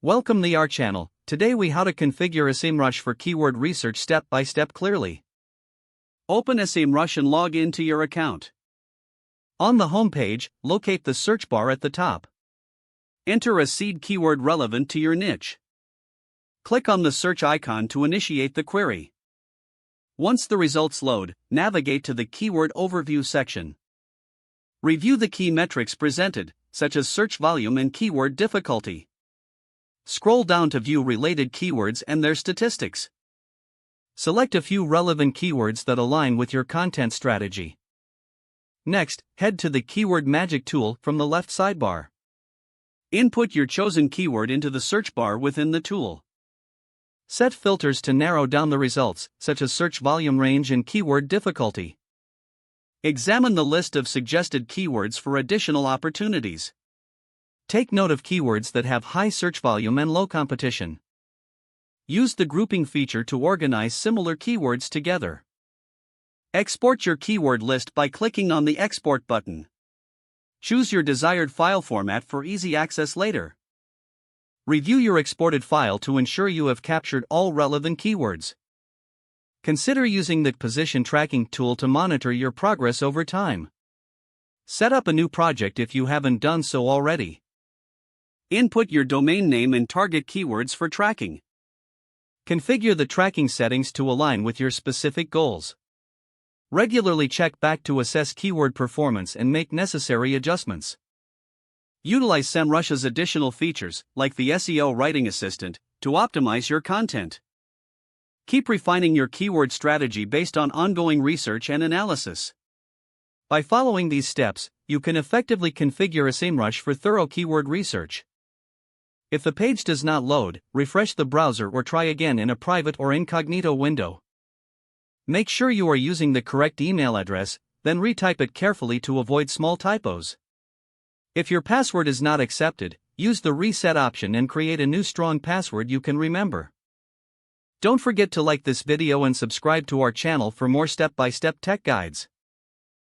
Welcome to our channel. Today we how to configure SEMrush for keyword research step by step clearly. Open SEMrush and log into your account. On the home page, locate the search bar at the top. Enter a seed keyword relevant to your niche. Click on the search icon to initiate the query. Once the results load, navigate to the keyword overview section. Review the key metrics presented, such as search volume and keyword difficulty. Scroll down to view related keywords and their statistics. Select a few relevant keywords that align with your content strategy. Next, head to the Keyword Magic tool from the left sidebar. Input your chosen keyword into the search bar within the tool. Set filters to narrow down the results, such as search volume range and keyword difficulty. Examine the list of suggested keywords for additional opportunities. Take note of keywords that have high search volume and low competition. Use the grouping feature to organize similar keywords together. Export your keyword list by clicking on the Export button. Choose your desired file format for easy access later. Review your exported file to ensure you have captured all relevant keywords. Consider using the position tracking tool to monitor your progress over time. Set up a new project if you haven't done so already. Input your domain name and target keywords for tracking. Configure the tracking settings to align with your specific goals. Regularly check back to assess keyword performance and make necessary adjustments. Utilize SEMrush's additional features, like the SEO Writing Assistant, to optimize your content. Keep refining your keyword strategy based on ongoing research and analysis. By following these steps, you can effectively configure SEMrush for thorough keyword research. If the page does not load, refresh the browser or try again in a private or incognito window. Make sure you are using the correct email address, then retype it carefully to avoid small typos. If your password is not accepted, use the reset option and create a new strong password you can remember. Don't forget to like this video and subscribe to our channel for more step-by-step tech guides.